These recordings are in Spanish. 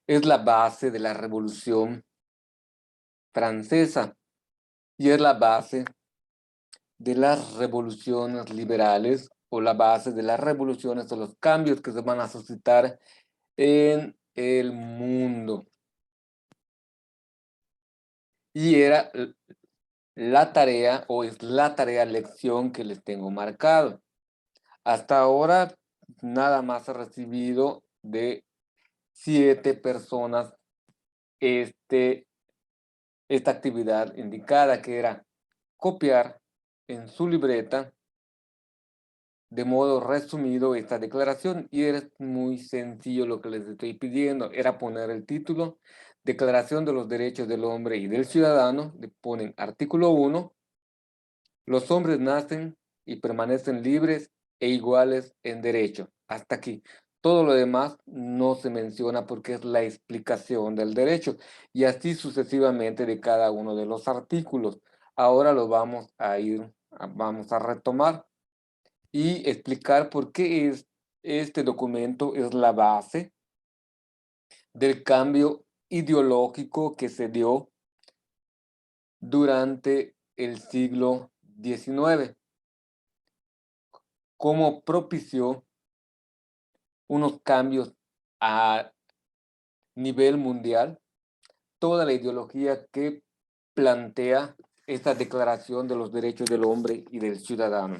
es la base de la Revolución Francesa y es la base de las revoluciones liberales o la base de las revoluciones o los cambios que se van a suscitar en el mundo. Y era la tarea o es la tarea lección que les tengo marcado. Hasta ahora nada más he recibido de 7 personas esta actividad indicada, que era copiar en su libreta de modo resumido esta declaración, y es muy sencillo lo que les estoy pidiendo, era poner el título, Declaración de los Derechos del Hombre y del Ciudadano, le ponen artículo 1, los hombres nacen y permanecen libres e iguales en derecho. Hasta aquí. Todo lo demás no se menciona porque es la explicación del derecho, y así sucesivamente de cada uno de los artículos. Ahora lo vamos a retomar y explicar por qué este documento es la base del cambio ideológico que se dio durante el siglo XIX, cómo propició unos cambios a nivel mundial, toda la ideología que plantea esta Declaración de los Derechos del Hombre y del Ciudadano.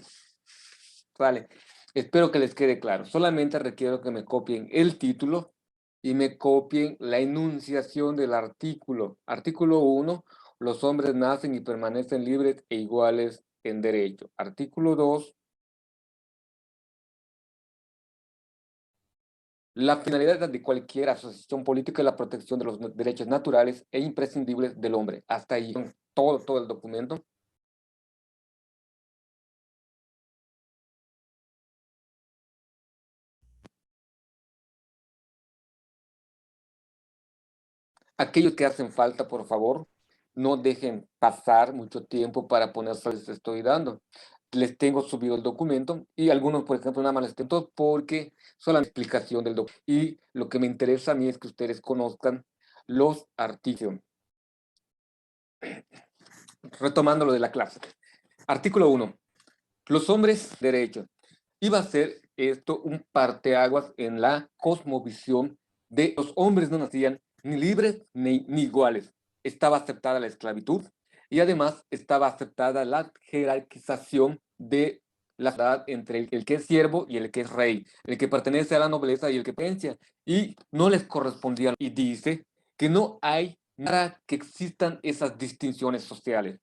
Vale, espero que les quede claro. Solamente requiero que me copien el título y me copien la enunciación del artículo. Artículo 1, los hombres nacen y permanecen libres e iguales en derecho. Artículo 2, la finalidad de cualquier asociación política es la protección de los derechos naturales e imprescindibles del hombre. Hasta ahí, todo el documento. Aquellos que hacen falta, por favor, no dejen pasar mucho tiempo para ponerse, les estoy dando. Les tengo subido el documento y algunos, por ejemplo, nada más les tengo porque son la explicación del documento. Y lo que me interesa a mí es que ustedes conozcan los artículos. Retomando lo de la clase. Artículo 1. Los hombres, derechos. Iba a ser esto un parteaguas en la cosmovisión de los hombres no nacían ni libres ni iguales. Estaba aceptada la esclavitud y además estaba aceptada la jerarquización de la edad entre el que es siervo y el que es rey, el que pertenece a la nobleza y el que pensia, y no les correspondía. Y dice que no hay nada que existan esas distinciones sociales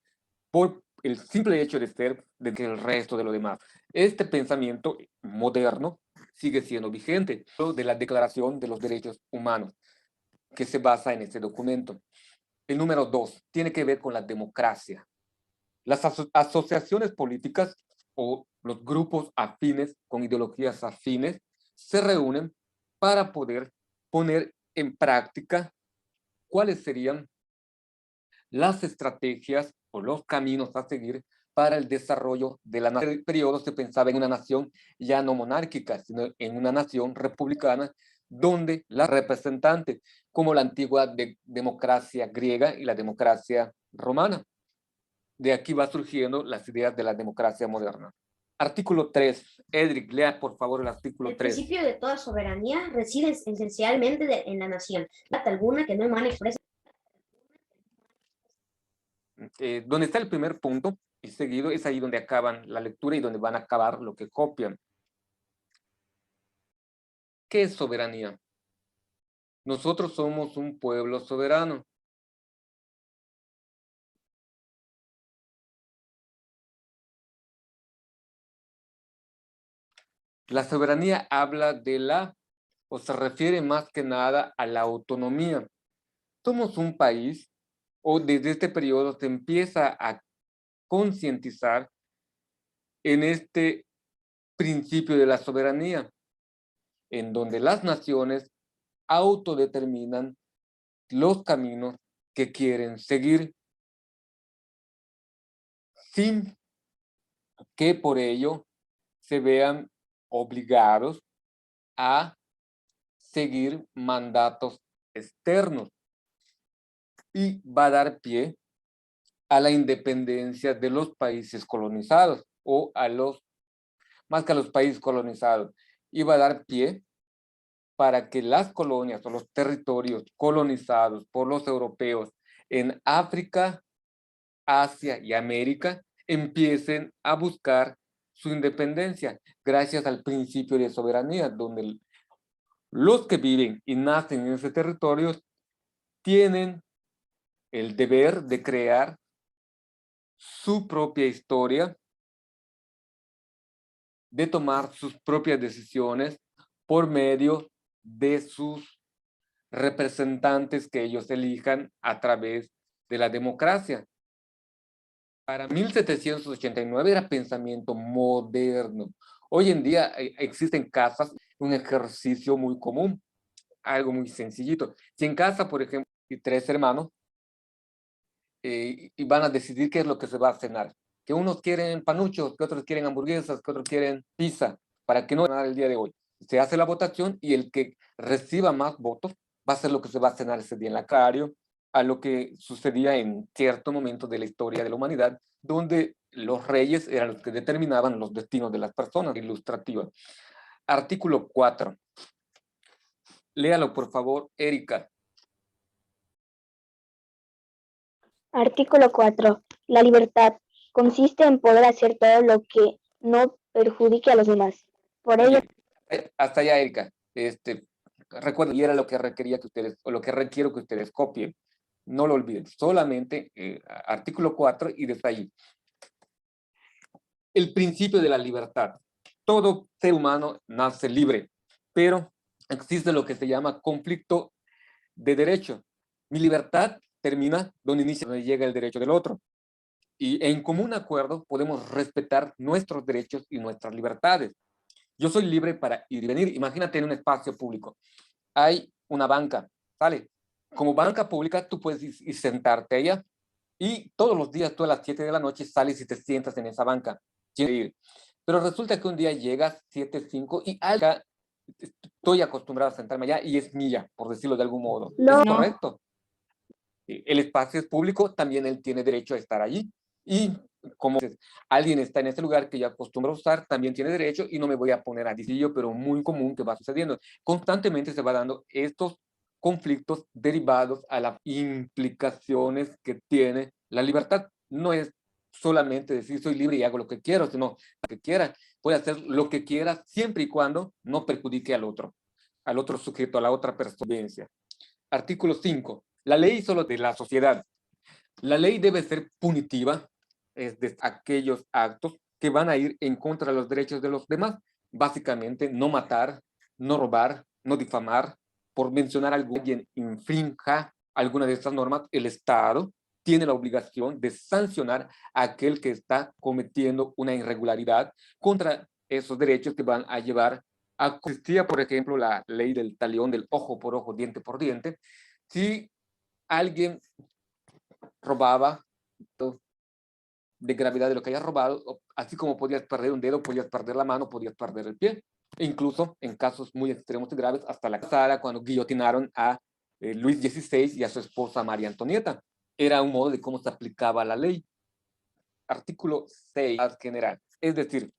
por el simple hecho de ser de que el resto de lo demás. Este pensamiento moderno sigue siendo vigente de la Declaración de los Derechos Humanos, que se basa en este documento. El número 2 tiene que ver con la democracia. Las asociaciones políticas o los grupos afines con ideologías afines se reúnen para poder poner en práctica cuáles serían las estrategias o los caminos a seguir para el desarrollo de la nación. En el periodo se pensaba en una nación ya no monárquica, sino en una nación republicana donde la representante, como la antigua democracia griega y la democracia romana. De aquí va surgiendo las ideas de la democracia moderna. Artículo 3. Edric, lea por favor el artículo 3. El principio de toda soberanía reside esencialmente en la nación. Data alguna que no emane expresa. Donde está el primer punto y seguido es ahí donde acaban la lectura y donde van a acabar lo que copian. ¿Qué es soberanía? Nosotros somos un pueblo soberano. La soberanía habla de o se refiere más que nada a la autonomía. Somos un país, o desde este periodo se empieza a concientizar en este principio de la soberanía, en donde las naciones autodeterminan los caminos que quieren seguir, sin que por ello se vean obligados a seguir mandatos externos y va a dar pie a la independencia de los países colonizados o más que a los países colonizados, y va a dar pie para que las colonias o los territorios colonizados por los europeos en África, Asia y América empiecen a buscar su independencia gracias al principio de soberanía, donde los que viven y nacen en ese territorio tienen el deber de crear su propia historia, de tomar sus propias decisiones por medio de sus representantes que ellos elijan a través de la democracia. Para 1789 era pensamiento moderno. Hoy en día existe en casas un ejercicio muy común, algo muy sencillito. Si en casa, por ejemplo, hay 3 hermanos y van a decidir qué es lo que se va a cenar, que unos quieren panuchos, que otros quieren hamburguesas, que otros quieren pizza, para que no cenar el día de hoy. Se hace la votación y el que reciba más votos va a ser lo que se va a cenar ese día en la cario, a lo que sucedía en cierto momento de la historia de la humanidad, donde los reyes eran los que determinaban los destinos de las personas. Ilustrativa. Artículo 4. Léalo, por favor, Erika. Artículo 4. La libertad consiste en poder hacer todo lo que no perjudique a los demás. Por ello, Hasta allá, Erika. Recuerden, y era lo que requería que ustedes, o lo que requiero que ustedes copien. No lo olviden. Solamente artículo 4 y desde ahí. El principio de la libertad. Todo ser humano nace libre, pero existe lo que se llama conflicto de derecho. Mi libertad termina donde inicia, donde llega el derecho del otro. Y en común acuerdo podemos respetar nuestros derechos y nuestras libertades. Yo soy libre para ir y venir. Imagínate en un espacio público. Hay una banca, ¿sale? Como banca pública, tú puedes ir sentarte allá y todos los días, tú a las 7 de la noche sales y te sientas en esa banca. Ir. Pero resulta que un día llegas 7:05 y estoy acostumbrado a sentarme allá y es mía, por decirlo de algún modo. No. Es correcto. El espacio es público, también él tiene derecho a estar allí. Y como alguien está en ese lugar que yo acostumbro a usar, también tiene derecho y no me voy a poner a decirlo, pero muy común que va sucediendo. Constantemente se va dando estos conflictos derivados a las implicaciones que tiene la libertad. No es solamente decir soy libre y hago lo que quiero, sino lo que quiera. Puede hacer lo que quiera siempre y cuando no perjudique al otro sujeto, a la otra persona. Artículo 5. La ley solo de la sociedad. La ley debe ser punitiva, es de aquellos actos que van a ir en contra de los derechos de los demás. Básicamente, no matar, no robar, no difamar. Por mencionar a alguien infrinja alguna de estas normas, el Estado tiene la obligación de sancionar a aquel que está cometiendo una irregularidad contra esos derechos que van a llevar a... Existía, por ejemplo, la ley del talión, del ojo por ojo, diente por diente. Si alguien robaba de gravedad de lo que hayas robado, así como podías perder un dedo, podías perder la mano, podías perder el pie, e incluso en casos muy extremos y graves, hasta la casada, cuando guillotinaron a Luis XVI y a su esposa María Antonieta. Era un modo de cómo se aplicaba la ley. Artículo 6 general, es decir,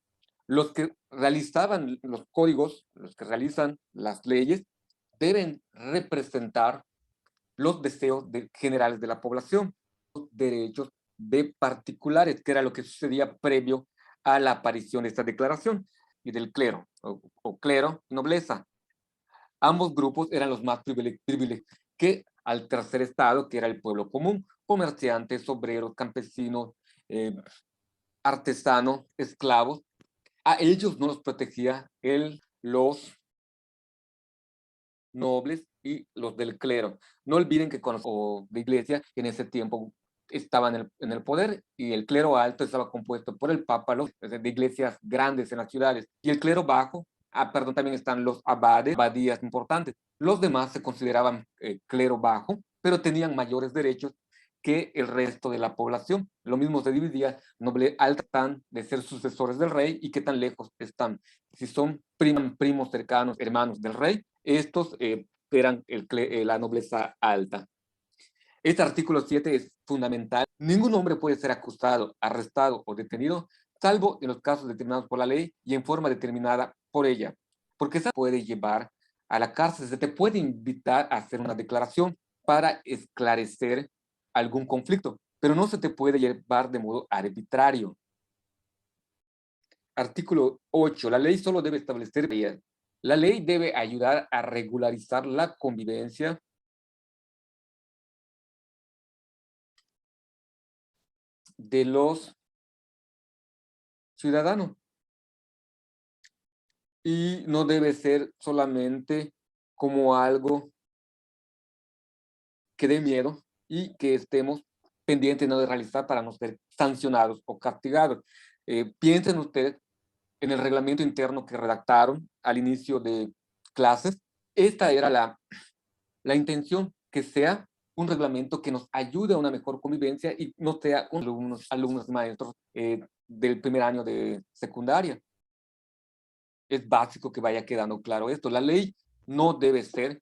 los que realizaban los códigos, los que realizan las leyes, deben representar los deseos generales de la población, los derechos de particulares, que era lo que sucedía previo a la aparición de esta declaración, y del clero, o clero, nobleza. Ambos grupos eran los más privilegiados que al tercer estado, que era el pueblo común, comerciantes, obreros, campesinos, artesanos, esclavos. A ellos no los protegía los nobles y los del clero. No olviden que con la iglesia en ese tiempo estaba en el poder y el clero alto estaba compuesto por el papa, de iglesias grandes en las ciudades, y el clero bajo, perdón, también están los abades, abadías importantes. Los demás se consideraban clero bajo, pero tenían mayores derechos que el resto de la población. Lo mismo se dividía, noble alta están de ser sucesores del rey y qué tan lejos están. Si son primos cercanos, hermanos del rey, estos eran la nobleza alta. Este artículo 7 es fundamental. Ningún hombre puede ser acusado, arrestado o detenido, salvo en los casos determinados por la ley y en forma determinada por ella, porque esa puede llevar a la cárcel, se te puede invitar a hacer una declaración para esclarecer algún conflicto, pero no se te puede llevar de modo arbitrario. Artículo 8. La ley solo debe establecer vías. La ley debe ayudar a regularizar la convivencia de los ciudadanos. Y no debe ser solamente como algo que dé miedo y que estemos pendientes de realizar para no ser sancionados o castigados. Piensen ustedes en el reglamento interno que redactaron al inicio de clases. Esta era la intención, que sea un reglamento que nos ayude a una mejor convivencia y no sea alumnos maestros del primer año de secundaria. Es básico que vaya quedando claro esto. La ley no debe ser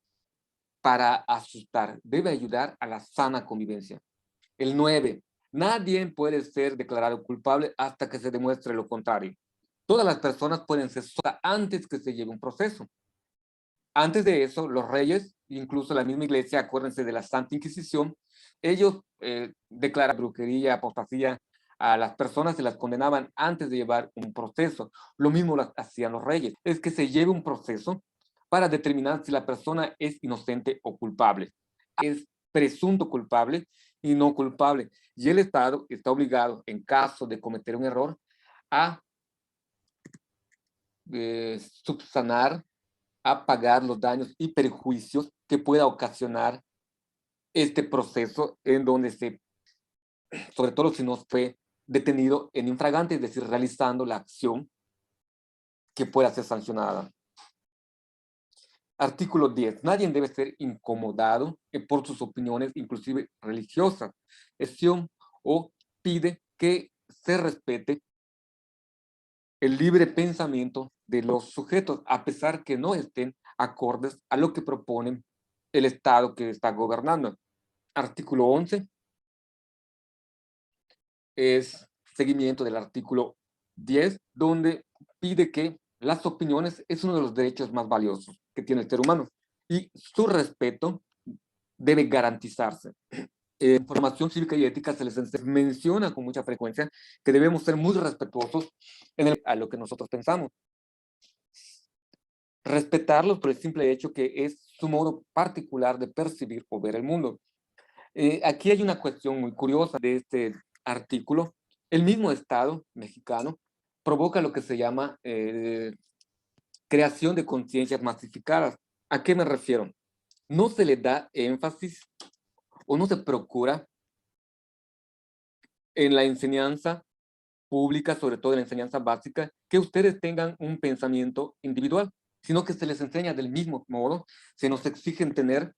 para asustar, debe ayudar a la sana convivencia. El 9. Nadie puede ser declarado culpable hasta que se demuestre lo contrario. Todas las personas pueden ser soltadas antes que se lleve un proceso. Antes de eso, los reyes, incluso la misma iglesia, acuérdense de la Santa Inquisición, ellos declaraban brujería, apostasía a las personas, se las condenaban antes de llevar un proceso. Lo mismo lo hacían los reyes, es que se lleve un proceso para determinar si la persona es inocente o culpable. Es presunto culpable y no culpable. Y el Estado está obligado, en caso de cometer un error, a subsanar, a pagar los daños y perjuicios que pueda ocasionar este proceso en donde sobre todo si no fue detenido en infragante, es decir, realizando la acción que pueda ser sancionada. Artículo 10. Nadie debe ser incomodado por sus opiniones, inclusive religiosas, excepción o pide que se respete el libre pensamiento de los sujetos, a pesar que no estén acordes a lo que proponen el Estado que está gobernando. Artículo 11 es seguimiento del artículo 10, donde pide que las opiniones es uno de los derechos más valiosos que tiene el ser humano y su respeto debe garantizarse. En formación cívica y ética se les menciona con mucha frecuencia que debemos ser muy respetuosos a lo que nosotros pensamos. Respetarlos por el simple hecho que es su modo particular de percibir o ver el mundo. Aquí hay una cuestión muy curiosa de este artículo. El mismo Estado mexicano provoca lo que se llama creación de conciencias masificadas. ¿A qué me refiero? No se le da énfasis o no se procura en la enseñanza pública, sobre todo en la enseñanza básica, que ustedes tengan un pensamiento individual, sino que se les enseña del mismo modo, se nos exigen tener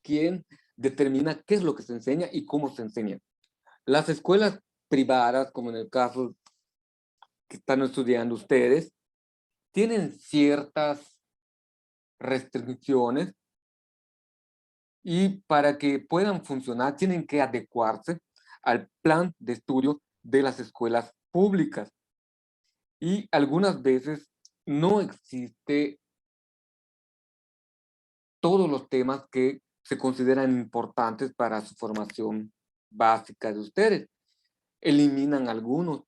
quien determina qué es lo que se enseña y cómo se enseña. Las escuelas privadas, como en el caso que están estudiando ustedes, tienen ciertas restricciones y para que puedan funcionar tienen que adecuarse al plan de estudio de las escuelas públicas. Y algunas veces no existe todos los temas que se consideran importantes para su formación básica de ustedes. Eliminan algunos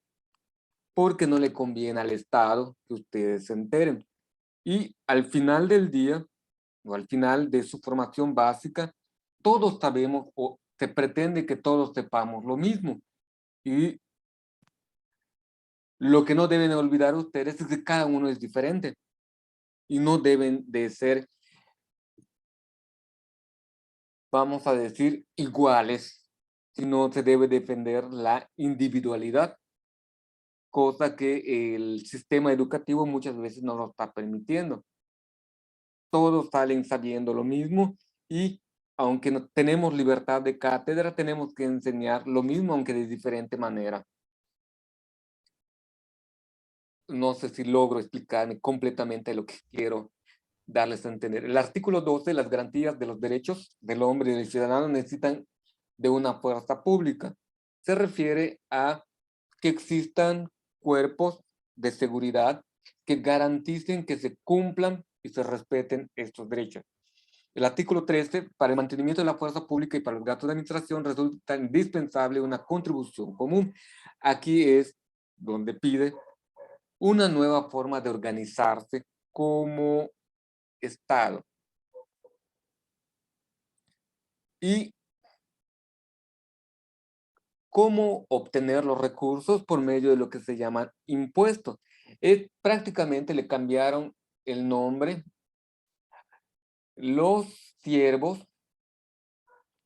porque no le conviene al Estado que ustedes se enteren. Y al final del día, o al final de su formación básica, todos sabemos o se pretende que todos sepamos lo mismo. Y lo que no deben olvidar ustedes es que cada uno es diferente y no deben de ser, vamos a decir, iguales, sino se debe defender la individualidad, cosa que el sistema educativo muchas veces no lo está permitiendo. Todos salen sabiendo lo mismo y aunque no tenemos libertad de cátedra, tenemos que enseñar lo mismo, aunque de diferente manera. No sé si logro explicarme completamente lo que quiero darles a entender. El artículo 12, las garantías de los derechos del hombre y del ciudadano necesitan de una fuerza pública. Se refiere a que existan cuerpos de seguridad que garanticen que se cumplan y se respeten estos derechos. El artículo 13, para el mantenimiento de la fuerza pública y para los gastos de administración resulta indispensable una contribución común. Aquí es donde pide una nueva forma de organizarse como Estado. Y cómo obtener los recursos por medio de lo que se llaman impuestos. Prácticamente le cambiaron el nombre. Los siervos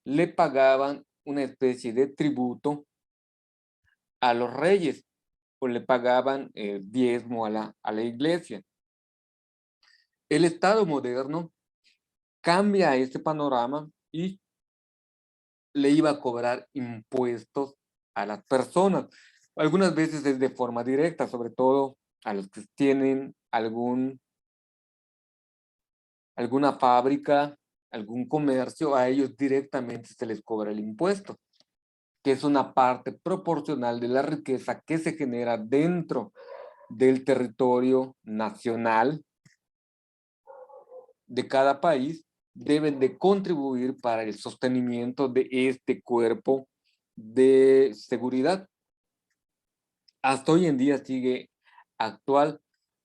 le pagaban una especie de tributo a los reyes o le pagaban diezmo a la iglesia. El Estado moderno cambia este panorama y le iba a cobrar impuestos a las personas. Algunas veces es de forma directa, sobre todo a los que tienen alguna fábrica, algún comercio, a ellos directamente se les cobra el impuesto, que es una parte proporcional de la riqueza que se genera dentro del territorio nacional de cada país, deben de contribuir para el sostenimiento de este cuerpo de seguridad. Hasta hoy en día sigue actual.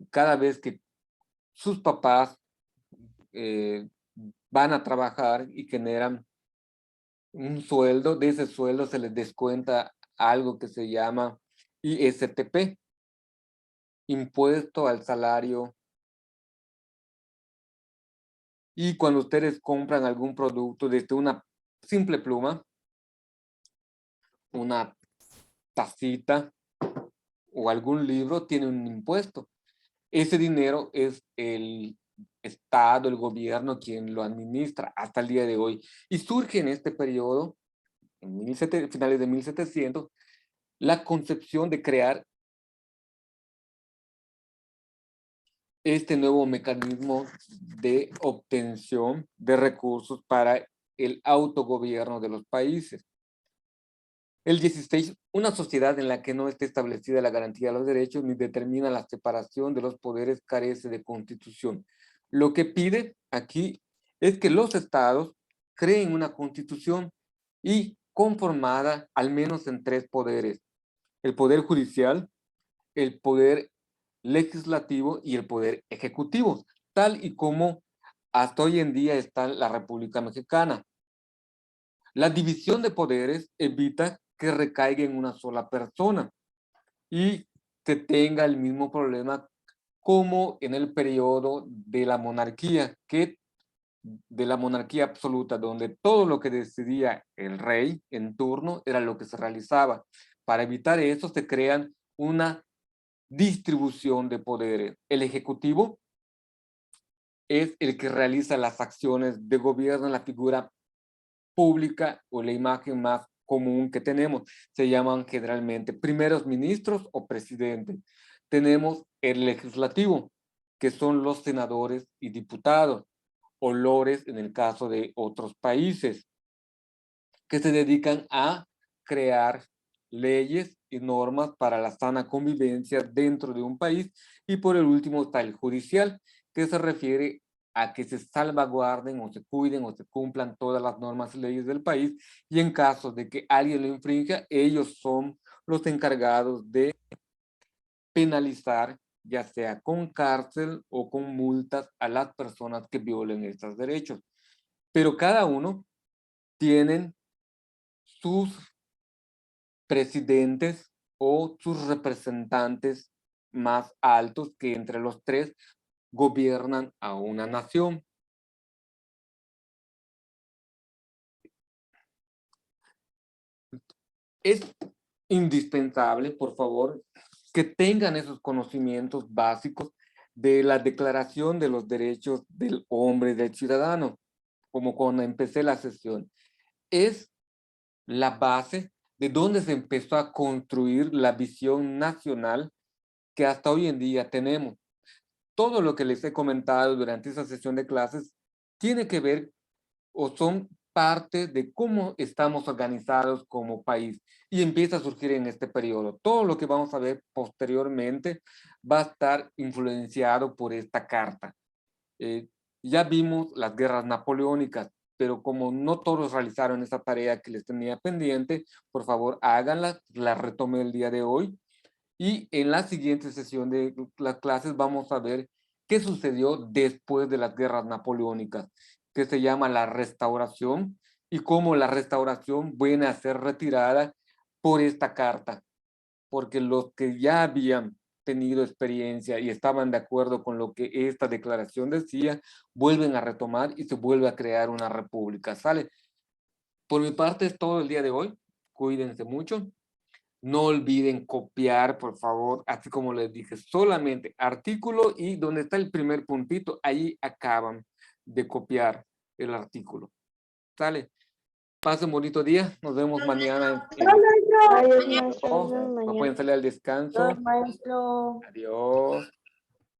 Cada vez que sus papás van a trabajar y generan un sueldo, de ese sueldo se les descuenta algo que se llama ISTP, impuesto al salario. Y cuando ustedes compran algún producto, desde una simple pluma, una tacita o algún libro, tiene un impuesto. Ese dinero es el Estado, el gobierno quien lo administra hasta el día de hoy. Y surge en este periodo, en finales de 1700, la concepción de crear este nuevo mecanismo de obtención de recursos para el autogobierno de los países. El 16, una sociedad en la que no esté establecida la garantía de los derechos ni determina la separación de los poderes carece de constitución. Lo que pide aquí es que los estados creen una constitución y conformada al menos en 3 poderes: el poder judicial, el poder legislativo y el poder ejecutivo, tal y como hasta hoy en día está la República Mexicana. La división de poderes evita que recaiga en una sola persona y que tenga el mismo problema como en el periodo de la monarquía, de la monarquía absoluta, donde todo lo que decidía el rey en turno era lo que se realizaba. Para evitar eso se crean una distribución de poderes. El ejecutivo es el que realiza las acciones de gobierno, la figura pública o la imagen más común que tenemos. Se llaman generalmente primeros ministros o presidentes. Tenemos el legislativo, que son los senadores y diputados, o lores en el caso de otros países, que se dedican a crear leyes y normas para la sana convivencia dentro de un país. Y por el último está el judicial, que se refiere a que se salvaguarden o se cuiden o se cumplan todas las normas y leyes del país, y en caso de que alguien lo infrinja, ellos son los encargados de penalizar, ya sea con cárcel o con multas, a las personas que violen estos derechos. Pero cada uno tienen sus presidentes o sus representantes más altos, que entre los 3 gobiernan a una nación. Es indispensable, por favor, que tengan esos conocimientos básicos de la Declaración de los Derechos del Hombre y del Ciudadano, como cuando empecé la sesión. Es la base de donde se empezó a construir la visión nacional que hasta hoy en día tenemos. todo lo que les he comentado durante esta sesión de clases tiene que ver o son parte de cómo estamos organizados como país y empieza a surgir en este periodo. Todo lo que vamos a ver posteriormente va a estar influenciado por esta carta. Ya vimos las guerras napoleónicas, pero como no todos realizaron esa tarea que les tenía pendiente, por favor háganla, la retomé el día de hoy. Y en la siguiente sesión de las clases vamos a ver qué sucedió después de las guerras napoleónicas, que se llama la restauración, y cómo la restauración viene a ser retirada por esta carta, porque los que ya habían tenido experiencia y estaban de acuerdo con lo que esta declaración decía, vuelven a retomar y se vuelve a crear una república. ¿Sale? Por mi parte es todo el día de hoy. Cuídense mucho. No olviden copiar, por favor, así como les dije, solamente artículo y donde está el primer puntito, ahí acaban de copiar el artículo. ¿Sale? Pasen un bonito día. Nos vemos mañana. Adiós, maestro. Nos vemos No mañana. pueden salir al descanso. Maestro. Adiós.